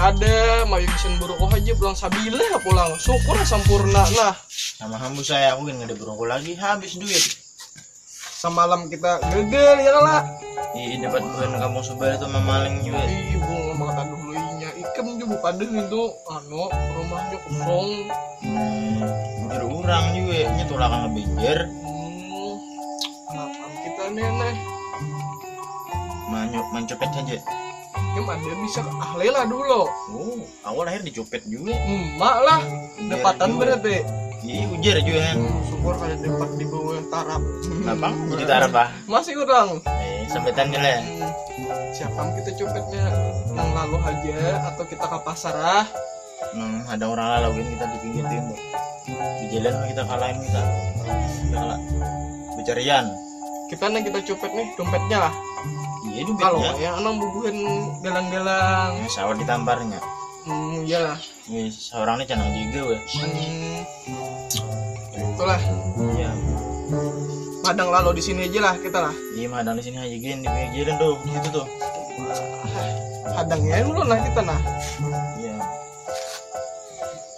ada, mayu bisa berokok aja pulang sabila pulang. Syukur sempurna nah. Sama hambus saya aku kan nggak ada berokok lagi habis duit. Semalam kita gagal ya lah. Iya dapat bukan kampung sebelah itu memaling juga. Ibu ngomong kata dulu inya ikan juga pada itu rumahnya kosong. Mikir orang juga nyetulakan ngebejer. Kenapa kita nenek mencopet saja. Yang ada bisa ahli lah dulu. Oh, awal lahir dicopet juga. Emak lah, dapatan berarti. Iya, ujar juga kan. Syukur ada tempat di bawah tarap. Abang, jadi tarap ah? Masih kurang. Sambetannya lah. Siapa kita copetnya? Yang lalu aja atau kita ke pasar ah? Ada orang lalu kan kita di pinggir timur. Di jalan kita kalahin kita. Kalah. Pencarian. Kita copet nih dompetnya lah. Iya dompetnya. Kalau yang anak bubuhin galang-galang. Sawar ditamparnya. Iyalah. Seorang ini canang juga weh. Itulah. Iya. Madang lalu di sini aja lah kita lah. Iya madang di sini aja gini di pinggir jalan tuh, di situ tuh. Hadangnya dulu lah kita nah. Iya.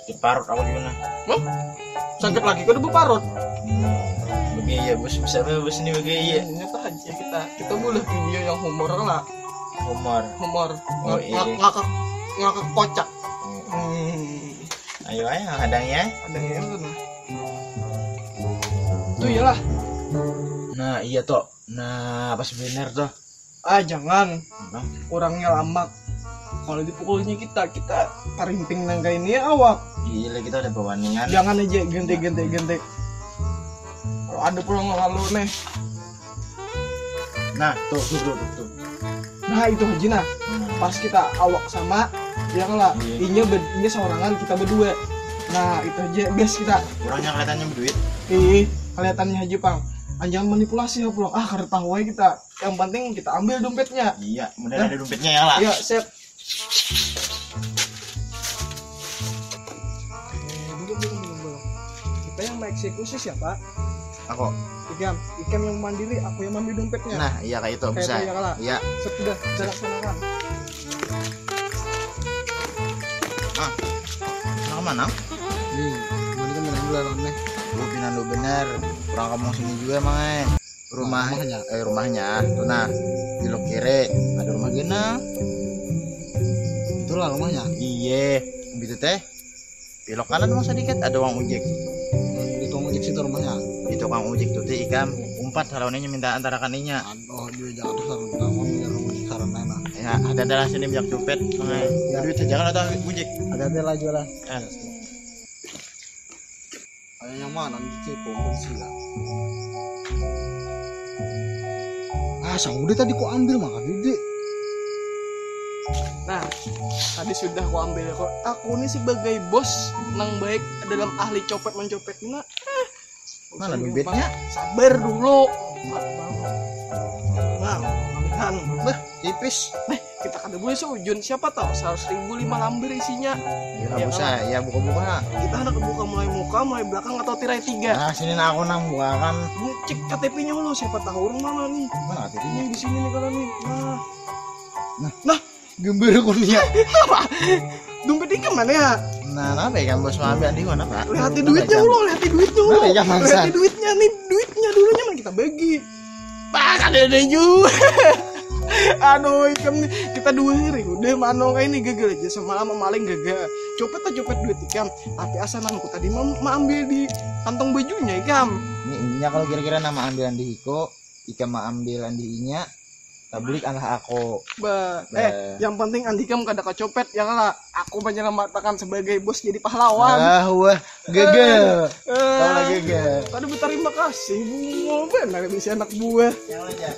Sakit parut aku juga nah. Sakit lagi kau udah berparut. Begaya bos bisa bos ini begaya. Nyata aja kita boleh video yang humor lah. Humor. Oh iya. Ngakak kocak. Ayo hadangnya. Hadangnya itu nah. Itu iyalah. Nah iya toh. Nah pas bener toh. Jangan. Kurangnya lama. Kalau dipukulnya kita parimping nangga ini awak. Iya kita ada bawanian. Jangan aja gente. Kalau ada pulang lalu nih. Nah tuh. Nah itu aja nah. Pas kita awak sama ya lah. Inya seorangan kita berdua. Nah itu aja guys kita. Kurangnya kelihatannya berduit. Kelihatannya aja pang. Jangan manipulasi ya pulang. Karena tahu aja kita. Yang penting kita ambil dompetnya. Iya, kemudian ada dompetnya ya lah. Iya, siap. Belum. Kita yang mau eksekusi siapa? Aku. Ikan yang mandiri, aku yang ambil dompetnya. Nah, iya kayak itu bisa. Iya. Sudah, laksanakan. Mana? Nih, ini kan menang dulu nih. Gua pinando bener. Kurang kamu sini juga emang rumahnya. Tuh nah, di lo kiri ada rumah gena. Itulah rumahnya. Iya, gitu teh. Belok kanan masa dikit ada uang ojek. Di tukang ojek situ rumahnya. Di tukang ojek tuh teh ikam umpat lawannya minta antara kaninya. Aduh, dia jangan terus minta uang biar rumah saran mana. Ya, ada sini minyak copet. Duit jangan ada ojek. Ada lah jualan. Yang mana di cepo sila. Udah tadi ku ambil maka Dede. Nah, tadi sudah ku ambil kok. Aku ini sebagai bos nang baik dalam ahli copet mencopet. Mana dompetnya? Sabar dulu. Nah, kan, tipis. Kita kada boleh seujun. Siapa tahu 100.000 5 lamber isinya. Ya bisa, ya buka-buka. Kita hendak buka mulai muka, mulai belakang atau tirai 3. Nah, sini aku nang buka kan. Cek KTP-nya dulu, siapa tahu orang mana nih. Mana KTP-nya? Di sini nih kalau nih. Nah, gambar kunia. Apa? Dompet ikan mana ya? Nah, apa ya kan bos mau ambil di mana Pak? Lihat duitnya dulu. Lihat duitnya nih, duitnya dulunya mana kita bagi. Pak, ada juga. Aduh, ikan kita 2 udah mano kayak ini gagal aja semalam maling gagal. Copet duit ikan, tapi asal aku tadi mau ambil di kantong bajunya ikan. Ini kalau kira-kira nama ambilan di Iko, ikan mau ambilan di Inya, tablik anak aku. Yang penting Andika kada kecopet ya lah. Aku menyelamatkan sebagai bos jadi pahlawan. Wah, gagal. Kalau gagal. Kada berterima kasih, benar bisa anak buah. Yang aja.